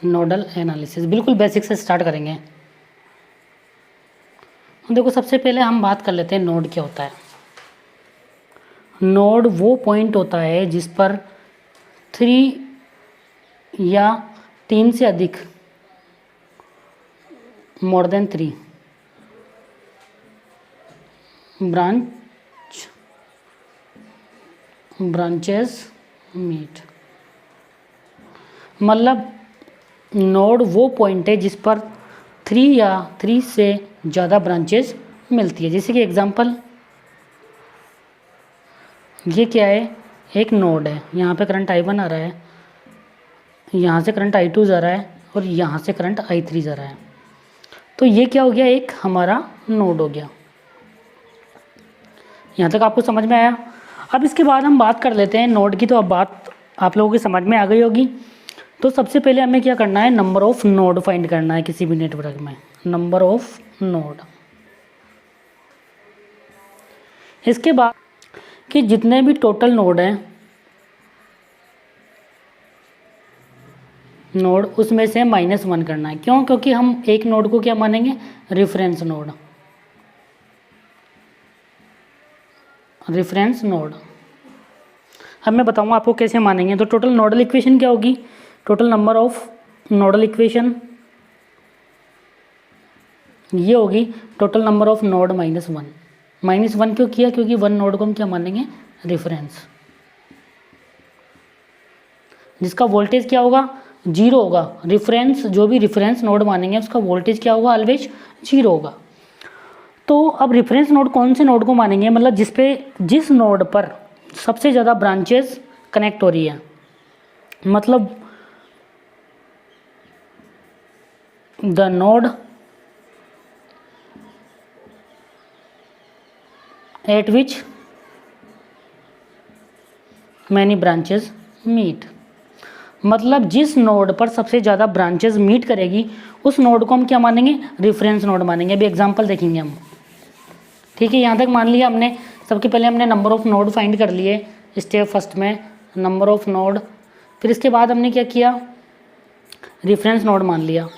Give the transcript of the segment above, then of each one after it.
Nodal analysis, बिल्कुल basic से start करेंगे। देखो सबसे पहले हम बात कर लेते हैं नोड क्या होता है। नोड वो पॉइंट होता है जिस पर 3 या 3 से अधिक, मोर देन 3 ब्रांचेस मीट। मतलब नोड वो पॉइंट है जिस पर 3 या 3 से ज़्यादा ब्रांचेस मिलती है। जैसे कि एग्जांपल, ये क्या है, एक नोड है, यहाँ पे करंट I1 आ रहा है, यहाँ से करंट I2 जा रहा है और यहाँ से करंट I3 जा रहा है। तो ये क्या हो गया, एक हमारा नोड हो गया। यहाँ तक आपको समझ में आया। अब इसके बाद हम बात कर लेते हैं नोड की। तो अब बात आप लोगों की समझ में आ गई होगी। तो सबसे पहले हमें क्या करना है, नंबर ऑफ नोड फाइंड करना है किसी भी नेटवर्क में, नंबर ऑफ नोड। इसके बाद कि जितने भी टोटल नोड हैं, नोड उसमें से -1 करना है। क्यों? क्योंकि हम एक नोड को क्या मानेंगे, रेफरेंस नोड। रेफरेंस नोड अब मैं बताऊंगा आपको कैसे मानेंगे। तो टोटल नोडल इक्वेशन क्या होगी, total number of nodal equation ये होगी टोटल नंबर ऑफ नोड -1। -1 क्यों किया, क्योंकि 1 नोड को हम क्या मानेंगे, रेफरेंस, जिसका वोल्टेज क्या होगा, 0 होगा। रेफरेंस, जो भी रेफरेंस नोड मानेंगे उसका वोल्टेज क्या होगा, ऑलवेज 0 होगा। तो अब रेफरेंस नोड कौन से नोड को मानेंगे, मतलब जिस नोड पर सबसे ज़्यादा ब्रांचेस कनेक्ट हो रही है, मतलब the node at which many branches meet. मतलब जिस नोड पर सबसे ज़्यादा ब्रांचेस मीट करेगी उस नोड को हम क्या मानेंगे, रेफरेंस नोड मानेंगे। अभी एग्जांपल देखेंगे हम। ठीक है, यहाँ तक मान लिया हमने। सबके पहले हमने नंबर ऑफ नोड फाइंड कर लिए, स्टेप फर्स्ट में नंबर ऑफ नोड। फिर इसके बाद हमने क्या किया, रेफरेंस नोड मान लिया,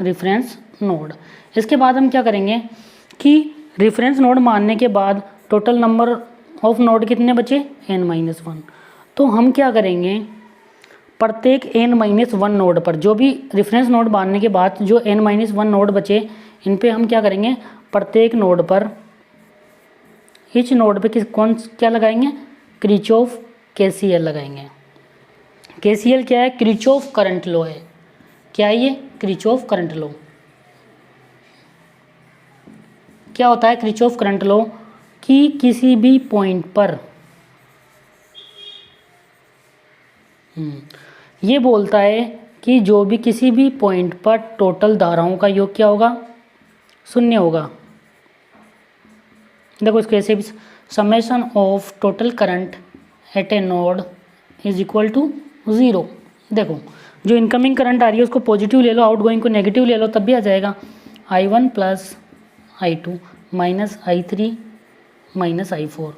रेफरेंस नोड। इसके बाद हम क्या करेंगे कि रेफरेंस नोड मानने के बाद टोटल नंबर ऑफ नोड कितने बचे, n-1। तो हम क्या करेंगे, प्रत्येक n-1 नोड पर, जो भी रेफरेंस नोड मानने के बाद जो n-1 नोड बचे, इन पे हम क्या करेंगे, प्रत्येक नोड पर, इच नोड पे क्या लगाएंगे, किरचॉफ KCL लगाएंगे। KCL क्या है, किरचॉफ करंट लॉ है। क्या है ये, किरचॉफ करंट लॉ। क्या होता है किरचॉफ करंट लॉ, कि किसी भी पॉइंट पर ये बोलता है कि जो भी किसी भी पॉइंट पर टोटल धाराओं का योग क्या होगा, 0 होगा। देखो इसको ऐसे भी, summation of total current at a node is equal to 0। देखो जो इनकमिंग करंट आ रही है उसको पॉजिटिव ले लो, आउटगोइंग को नेगेटिव ले लो, तब भी आ जाएगा I1 + I2 - I3 - I4।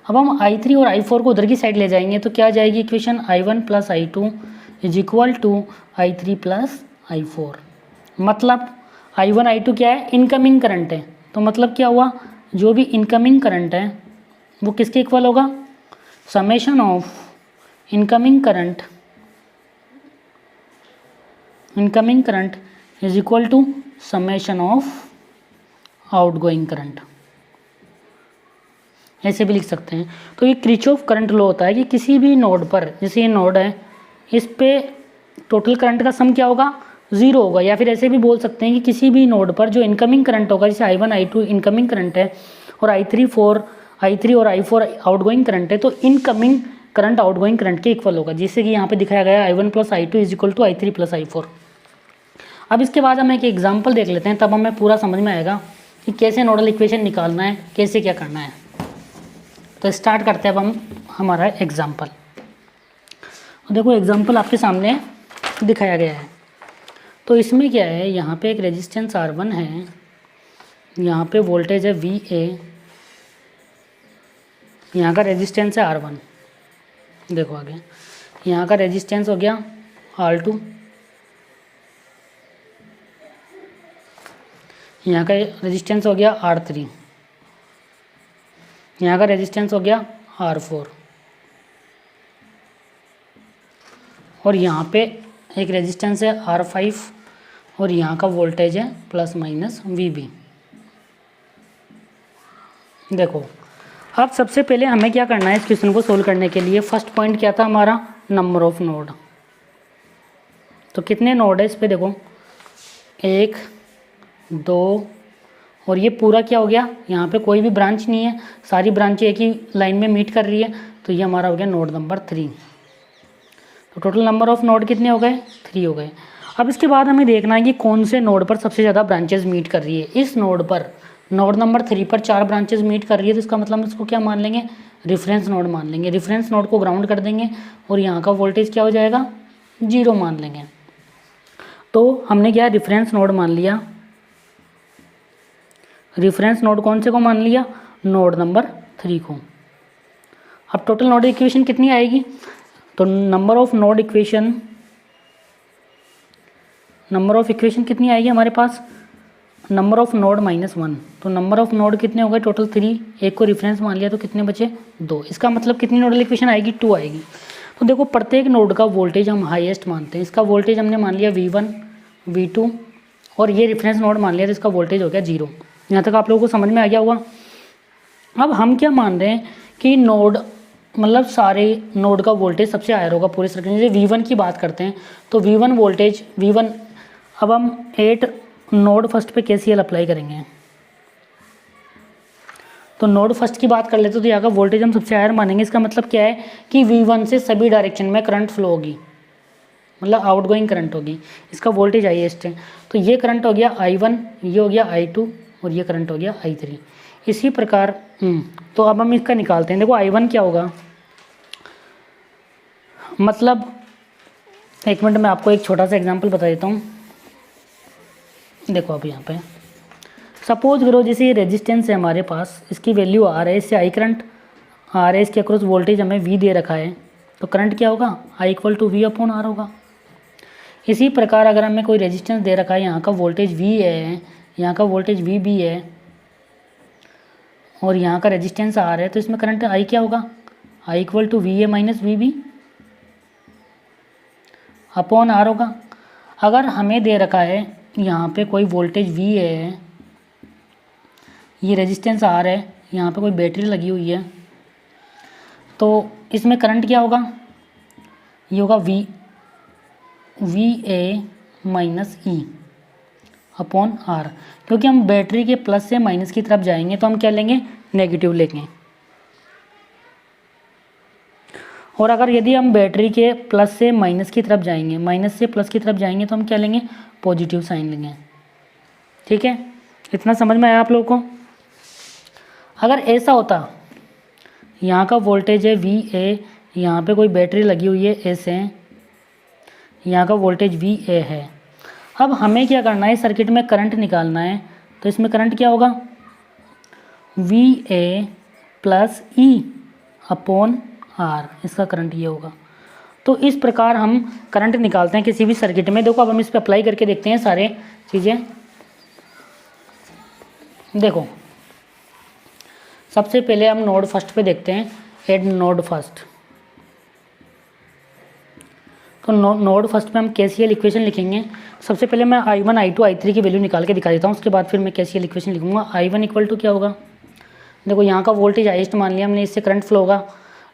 अब हम I3 और I4 को उधर की साइड ले जाएंगे तो क्या आ जाएगी equation, I1 + I2 is equal to I3 + I4। मतलब I1 I2 क्या है, इनकमिंग करंट है। तो मतलब क्या हुआ, जो भी इनकमिंग करंट है वो किसके इक्वल होगा, summation of incoming current is equal to summation of outgoing current. ऐसे भी लिख सकते हैं। तो ये किरचॉफ करंट लॉ होता है कि किसी भी नोड पर, जैसे ये नोड है, इस पे टोटल करंट का सम क्या होगा, 0 होगा। या फिर ऐसे भी बोल सकते हैं कि किसी भी नोड पर जो इनकमिंग करंट होगा, जैसे I1 I2 इनकमिंग करंट है और I3 और I4 आउटगोइंग करंट है, तो इनकमिंग करंट आउटगोइंग करंट के इक्वल होगा। जैसे कि यहाँ पे दिखाया गया I1 + I2 is equal to I3 + I4। अब इसके बाद हम एक एग्जाम्पल देख लेते हैं, तब हमें पूरा समझ में आएगा कि कैसे नोडल इक्वेशन निकालना है, कैसे क्या करना है। तो स्टार्ट करते हैं अब हम हमारा एग्जाम्पल। देखो एग्जाम्पल आपके सामने दिखाया गया है। तो इसमें क्या है, यहाँ पे एक रेजिस्टेंस R1 है, यहाँ पे वोल्टेज है VA, यहाँ का रेजिस्टेंस है R1। देखो आगे, यहाँ का रेजिस्टेंस हो गया R2, यहाँ का रेजिस्टेंस हो गया R3, यहाँ का रेजिस्टेंस हो गया R4, और यहाँ पे एक रेजिस्टेंस है R5, और यहाँ का वोल्टेज है प्लस माइनस VB। देखो अब सबसे पहले हमें क्या करना है इस क्वेश्चन को सोल्व करने के लिए। फर्स्ट पॉइंट क्या था हमारा, नंबर ऑफ नोड। तो कितने नोड है इस पे, देखो 1 2, और ये पूरा क्या हो गया, यहाँ पे कोई भी ब्रांच नहीं है, सारी ब्रांचें एक ही लाइन में मीट कर रही है, तो ये हमारा हो गया नोड नंबर 3। तो टोटल नंबर ऑफ नोड कितने हो गए, 3 हो गए। अब इसके बाद हमें देखना है कि कौन से नोड पर सबसे ज़्यादा ब्रांचेज मीट कर रही है। इस नोड पर, नोड नंबर 3 पर 4 ब्रांचेज मीट कर रही है, तो इसका मतलब हम इसको क्या मान लेंगे, रेफरेंस नोड मान लेंगे। रेफरेंस नोड को ग्राउंड कर देंगे और यहाँ का वोल्टेज क्या हो जाएगा, 0 मान लेंगे। तो हमने क्या रेफरेंस नोड मान लिया। रेफरेंस नोड कौन से को मान लिया, नोड नंबर 3 को। अब टोटल नोड इक्वेशन कितनी आएगी, तो number of node equation, number of equation कितनी आएगी हमारे पास, नंबर ऑफ नोड -1। तो नंबर ऑफ नोड कितने हो गए, टोटल 3, एक को रेफरेंस मान लिया तो कितने बचे, 2। इसका मतलब कितनी नोडल इक्वेशन आएगी, 2 आएगी। तो देखो प्रत्येक नोड का वोल्टेज हम हाईएस्ट मानते हैं। इसका वोल्टेज हमने मान लिया V1 V2, और ये रेफरेंस नोड मान लिया तो इसका वोल्टेज हो गया 0। यहाँ तक आप लोगों को समझ में आ गया होगा। अब हम क्या मान रहे हैं कि नोड, मतलब सारे नोड का वोल्टेज सबसे हायर होगा पूरे सर्किट में। जैसे V1 की बात करते हैं तो V1 वोल्टेज, V1, अब हम 8 नोड फर्स्ट पे KCL अप्लाई करेंगे। तो नोड फर्स्ट की बात कर लेते तो यहाँ का वोल्टेज हम सबसे हायर मानेंगे। इसका मतलब क्या है कि V1 से सभी डायरेक्शन में करंट फ्लो होगी, मतलब आउटगोइंग करंट होगी। इसका वोल्टेज हाईएस्ट है, तो ये करंट हो गया I1, ये हो गया I2, और ये करंट हो गया I3। इसी प्रकार तो अब हम इसका निकालते हैं। देखो I1 क्या होगा, मतलब एक मिनट में आपको एक छोटा सा एग्जांपल बता देता हूँ। देखो अब यहाँ पे सपोज करो जैसे ये रेजिस्टेंस है हमारे पास, इसकी वैल्यू R है, इससे I करंट R है, इसके अक्रॉस वोल्टेज हमें V दे रखा है, तो करंट क्या होगा, I = V/R होगा। इसी प्रकार अगर हमें कोई रेजिस्टेंस दे रखा है, यहाँ का वोल्टेज V है, यहाँ का वोल्टेज VB है, और यहाँ का रेजिस्टेंस R है, तो इसमें करंट I क्या होगा, I = VA - VB/R होगा। अगर हमें दे रखा है यहाँ पे कोई वोल्टेज V है, ये रेजिस्टेंस R है, यहाँ पे कोई बैटरी लगी हुई है, तो इसमें करंट क्या होगा, ये होगा VA - E/R। क्योंकि हम बैटरी के प्लस से माइनस की तरफ जाएंगे तो हम क्या लेंगे, नेगेटिव लेंगे। और अगर यदि हम बैटरी के प्लस से माइनस की तरफ जाएंगे, माइनस से प्लस की तरफ जाएंगे तो हम क्या लेंगे, पॉजिटिव साइन लेंगे। ठीक है, इतना समझ में आया आप लोगों को। अगर ऐसा होता, यहाँ का वोल्टेज है VA, यहाँ पे कोई बैटरी लगी हुई है S है, यहाँ का वोल्टेज VA है। अब हमें क्या करना है, सर्किट में करंट निकालना है, तो इसमें करंट क्या होगा, VA + E/R, इसका करंट ये होगा। तो इस प्रकार हम करंट निकालते हैं किसी भी सर्किट में। देखो अब हम इस पर अप्लाई करके देखते हैं सारे चीज़ें। देखो सबसे पहले हम नोड फर्स्ट पे देखते हैं, एड नोड फर्स्ट। तो नोड फर्स्ट पे हम KCL इक्वेशन लिखेंगे। सबसे पहले मैं I1 I2 I3 की वैल्यू निकाल के दिखा देता हूँ, उसके बाद फिर मैं KCL इक्वेशन लिखूँगा। I1 = क्या होगा, देखो यहाँ का वोल्टेज हाईएस्ट मान लिया हमने, इससे करंट फ्लो होगा,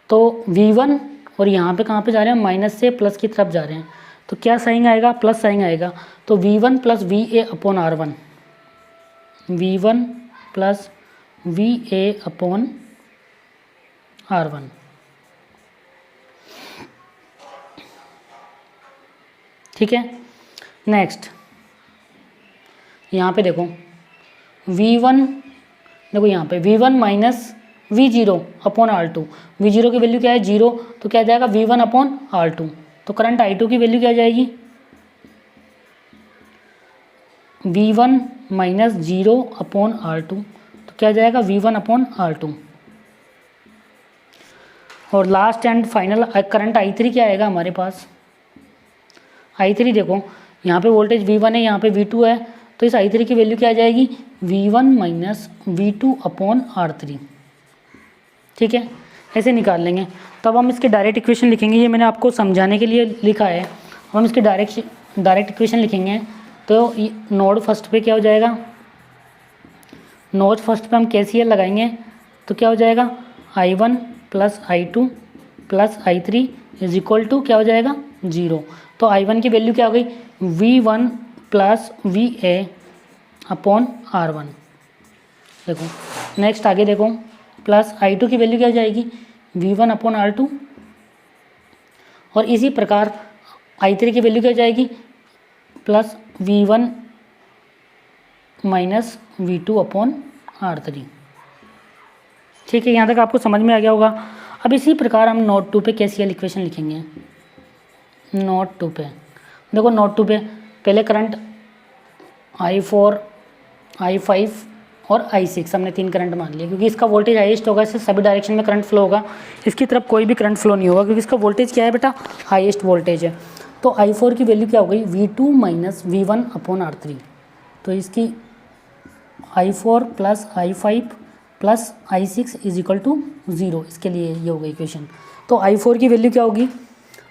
तो V1, और यहाँ पे कहाँ पे जा रहे हैं, माइनस से प्लस की तरफ जा रहे हैं, तो क्या साइन आएगा, प्लस साइन आएगा। तो V1 + VA/R1, V1 + VA/R1। ठीक है, नेक्स्ट यहाँ पे देखो V1, देखो यहाँ पे V1 - V0/R2, V0 की वैल्यू क्या है, 0, तो क्या जाएगा V1/R2। तो करंट I2 की वैल्यू क्या जाएगी, V1 - 0/R2, तो क्या जाएगा V1/R2। और last and final current I3 क्या आएगा हमारे पास, I3 देखो यहाँ पे वोल्टेज V1 है, यहाँ पे V2 है, तो इस I3 की वैल्यू क्या आ जाएगी, V1 minus V2 upon R3। ठीक है, ऐसे निकाल लेंगे। तब हम इसके डायरेक्ट इक्वेशन लिखेंगे, ये मैंने आपको समझाने के लिए लिखा है। हम इसके डायरेक्ट इक्वेशन लिखेंगे तो नोड फर्स्ट पे क्या हो जाएगा, नोड फर्स्ट पे हम KCL लगाएंगे तो क्या हो जाएगा, I1 plus I2 plus I3 is equal to क्या हो जाएगा, 0। तो I1 की वैल्यू क्या हो गई, V1 plus VA upon R1। देखो नेक्स्ट आगे देखो, प्लस I2 की वैल्यू क्या हो जाएगी, V1 अपॉन R2, और इसी प्रकार I3 की वैल्यू क्या हो जाएगी, plus V1 minus V2 upon R3। ठीक है, यहाँ तक आपको समझ में आ गया होगा। अब इसी प्रकार हम नोड 2 पे KCL इक्वेशन लिखेंगे। नोड 2 पे देखो, नोड 2 पे पहले करंट I4, I5 और I6 हमने 3 करंट मान लिए, क्योंकि इसका वोल्टेज हाईएस्ट होगा, इससे सभी डायरेक्शन में करंट फ्लो होगा, इसकी तरफ कोई भी करंट फ्लो नहीं होगा, क्योंकि इसका वोल्टेज क्या है बेटा, हाईएस्ट वोल्टेज है। तो I4 की वैल्यू क्या हो गई, V2 minus V1 upon R3। तो इसकी I4 plus I5 plus I6 is equal to 0, इसके लिए ये होगा इक्वेशन। तो I4 की वैल्यू क्या होगी,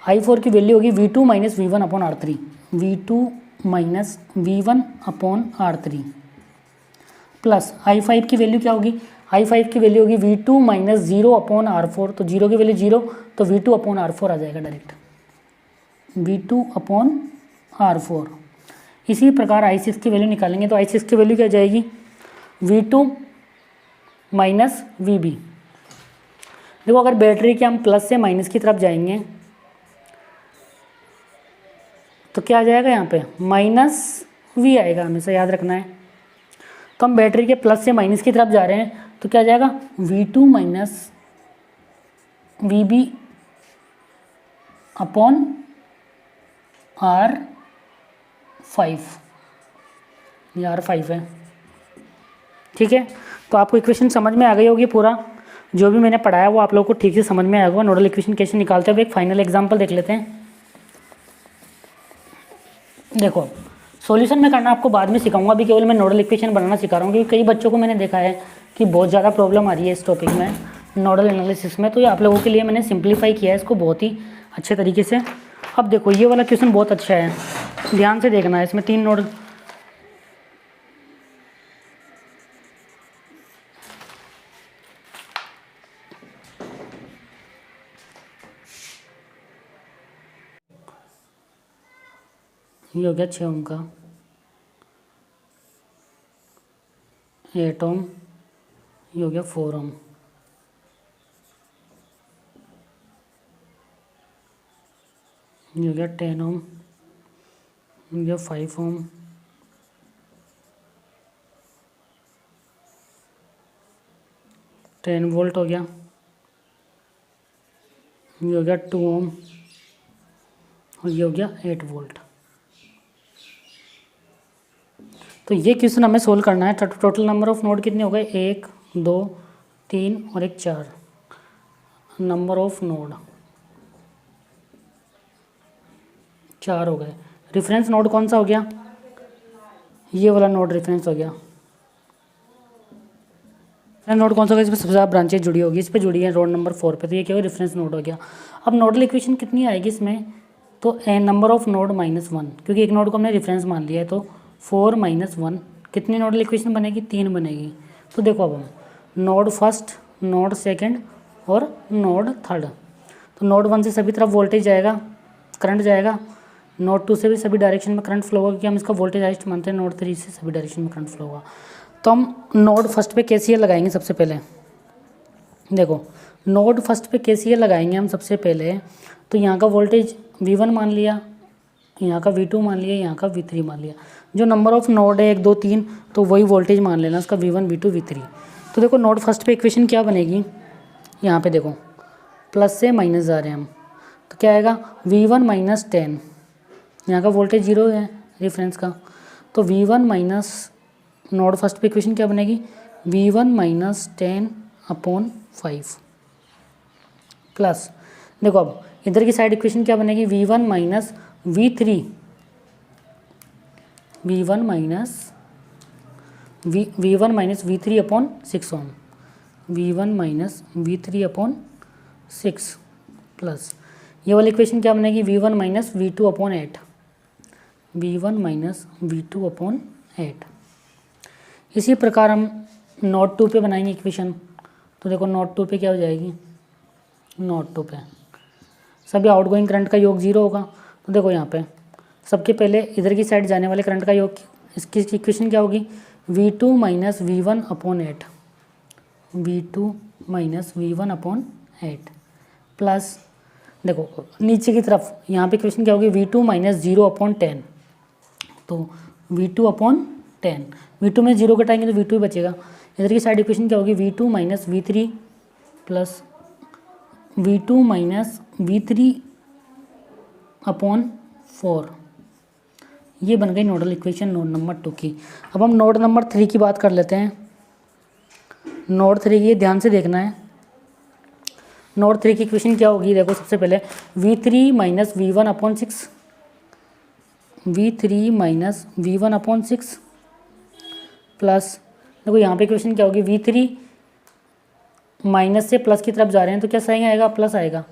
I4 की वैल्यू होगी V2 minus V1 upon R3, V2 minus V1 upon R3 plus I5 की वैल्यू क्या होगी, I5 की वैल्यू होगी V2 माइनस 0 अपॉन R4। तो 0 की वैल्यू 0, तो V2 अपॉन R4 आ जाएगा डायरेक्ट, V2 अपॉन R4। इसी प्रकार I6 की वैल्यू निकालेंगे तो I6 की वैल्यू क्या जाएगी, V2 माइनस VB। देखो अगर बैटरी के हम प्लस से माइनस की तरफ जाएंगे तो क्या आ जाएगा, यहाँ पे माइनस V आएगा, हमेशा याद रखना है। तो हम बैटरी के प्लस से माइनस की तरफ जा रहे हैं तो क्या आ जाएगा, V2 minus VB upon R5, ये R5 है। ठीक है, तो आपको इक्वेशन समझ में आ गई होगी, पूरा जो भी मैंने पढ़ाया वो आप लोगों को ठीक से समझ में आया होगा। नोडल इक्वेशन कैसे निकालते हैं, एक फाइनल एग्जांपल देख लेते हैं। देखो सॉल्यूशन में करना आपको बाद में सिखाऊंगा, अभी केवल मैं नोडल इक्वेशन बनाना सिखा रहा हूँ, क्योंकि कई बच्चों को मैंने देखा है कि बहुत ज़्यादा प्रॉब्लम आ रही है इस टॉपिक में, नोडल एनालिसिस में। तो ये आप लोगों के लिए मैंने सिंप्लीफाई किया है इसको बहुत ही अच्छे तरीके से। अब देखो ये वाला क्वेश्चन बहुत अच्छा है, ध्यान से देखना है, इसमें 3 नोड ये हो गया 6 ओम का, 8 ओम, ये हो गया 4 ओम, ये हो गया 10 ओम, ये हो गया 5 ओम, 10 वोल्ट हो गया, ये हो गया 2 ओम, और ये हो गया 8 वोल्ट। तो ये क्वेश्चन हमें सोल्व करना है। टोटल नंबर ऑफ नोड कितने हो गए, 1 2 3 और 1 4 नंबर ऑफ नोड 4 हो गए। रेफरेंस नोड कौन सा हो गया, ये वाला नोड रेफरेंस हो गया। नोड कौन सा होगा, इसमें सबसे ज़्यादा ब्रांचेज जुड़ी होगी, इस पर जुड़ी है रोड नंबर 4 पे, तो ये क्या होगा, रेफरेंस नोड हो गया। अब नोडल इक्वेशन कितनी आएगी इसमें, तो नंबर ऑफ नोड -1, क्योंकि एक नोड को हमने रेफरेंस मान लिया है, तो 4 - 1 कितनी नोडल इक्वेशन बनेगी, 3 बनेगी। तो देखो अब हम नोड फर्स्ट, नोड सेकंड और नोड थर्ड, तो नोड 1 से सभी तरफ वोल्टेज जाएगा, करंट जाएगा, नोड 2 से भी सभी डायरेक्शन में करंट फ्लो होगा, क्योंकि हम इसका वोल्टेज हाइस्ट मानते हैं, नोड 3 से सभी डायरेक्शन में करंट फ्लो होगा। तो हम नोड फर्स्ट पे KCL लगाएंगे सबसे पहले। देखो नोड फर्स्ट पे KCL लगाएंगे हम सबसे पहले, तो यहाँ का वोल्टेज V1 मान लिया, यहाँ का V2 मान लिया, यहाँ का V3 मान लिया। जो नंबर ऑफ नोड है 1 2 3, तो वही वोल्टेज मान लेना उसका V1 V2 V3। तो देखो नोड फर्स्ट पे इक्वेशन क्या बनेगी, यहाँ पे देखो प्लस से माइनस जा रहे हैं हम, तो क्या आएगा, V1 माइनस 10, यहाँ का वोल्टेज 0 है रेफरेंस का, तो V1 माइनस, नोड फर्स्ट पे इक्वेशन क्या बनेगी, V1 माइनस 10 अपॉन 5 प्लस देखो अब इधर की साइड इक्वेशन क्या बनेगी, v1 minus v3 v1 minus v3 upon 6 ओम, v1 minus v3 upon 6 plus ये वाली इक्वेशन क्या बनेगी, v1 minus v2 upon 8, v1 minus v2 upon 8। इसी प्रकार हम नोट 2 पे बनाएंगे इक्वेशन। तो देखो नोट 2 पे क्या हो जाएगी, नोट 2 पे सभी आउटगोइंग करंट का योग 0 होगा। तो देखो यहाँ पे सबके पहले इधर की साइड जाने वाले करंट का योग, इसकी इक्वेशन क्या होगी, v2 minus v1 upon 8, v2 minus v1 upon 8 plus देखो नीचे की तरफ यहाँ पे इक्वेशन क्या होगी, v2 माइनस 0 अपॉन 10, तो v2 अपॉन 10, v2 में 0 घटाएंगे तो v2 ही बचेगा। इधर की साइड इक्वेशन क्या होगी, v2 minus v3 plus v2 minus v3 upon 4, ये बन गई नोडल इक्वेशन नोड नंबर 2 की। अब हम नोड नंबर 3 की बात कर लेते हैं। नोड 3 की ध्यान से देखना है। नोड 3 की इक्वेशन क्या होगी, देखो सबसे पहले v3 minus v1 upon 6, v3 minus v1 upon 6 plus देखो यहाँ पे इक्वेशन क्या होगी, v3 माइनस से प्लस की तरफ जा रहे हैं तो क्या साइन आएगा, प्लस आएगा।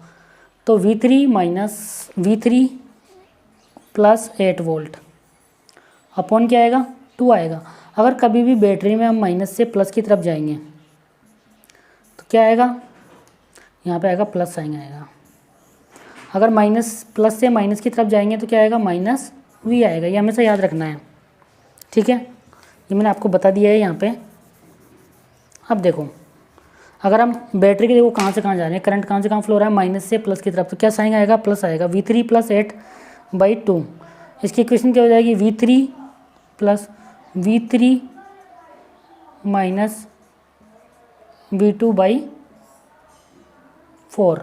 तो v3 minus v3 plus 8 volt upon क्या आएगा, 2 आएगा। अगर कभी भी बैटरी में हम माइनस से प्लस की तरफ जाएंगे तो क्या आएगा, यहाँ पे आएगा प्लस साइन आएगा। अगर माइनस प्लस से माइनस की तरफ जाएंगे तो क्या आएगा, माइनस v आएगा। ये हमेशा याद रखना है, ठीक है। ये मैंने आपको बता दिया है यहाँ पे। अब देखो अगर हम बैटरी के देखो कहाँ से कहाँ जा रहे हैं, करंट कहाँ से कहाँ फ्लो रहा है, माइनस से प्लस की तरफ, तो क्या साइन आएगा, प्लस आएगा। v3 प्लस 8/2, इसकी इक्वेशन क्या हो जाएगी, v3 plus v3 minus v2/4,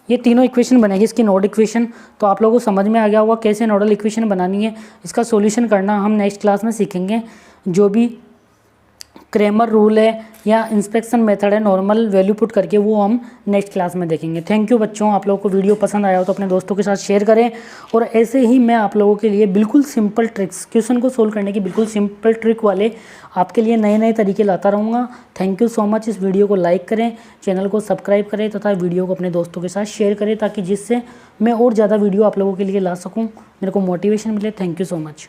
ये तीनों इक्वेशन बनेगी इसकी नोड इक्वेशन। तो आप लोगों को समझ में आ गया होगा कैसे नोडल इक्वेशन बनानी है। इसका सॉल्यूशन करना हम नेक्स्ट क्लास में सीखेंगे। जो भी क्रेमर रूल है या इंस्पेक्शन मेथड है नॉर्मल वैल्यू पुट करके, वो हम नेक्स्ट क्लास में देखेंगे। थैंक यू बच्चों, आप लोगों को वीडियो पसंद आया हो तो अपने दोस्तों के साथ शेयर करें। और ऐसे ही मैं आप लोगों के लिए बिल्कुल सिंपल ट्रिक्स, क्वेश्चन को सोल्व करने की बिल्कुल सिंपल ट्रिक वाले आपके लिए नए नए तरीके लाता रहूँगा। Thank you so much. इस वीडियो को लाइक करें, चैनल को सब्सक्राइब करें तथा वीडियो को अपने दोस्तों के साथ शेयर करें, ताकि जिससे मैं और ज़्यादा वीडियो आप लोगों के लिए ला सकूँ, मेरे को मोटिवेशन मिले। Thank you so much.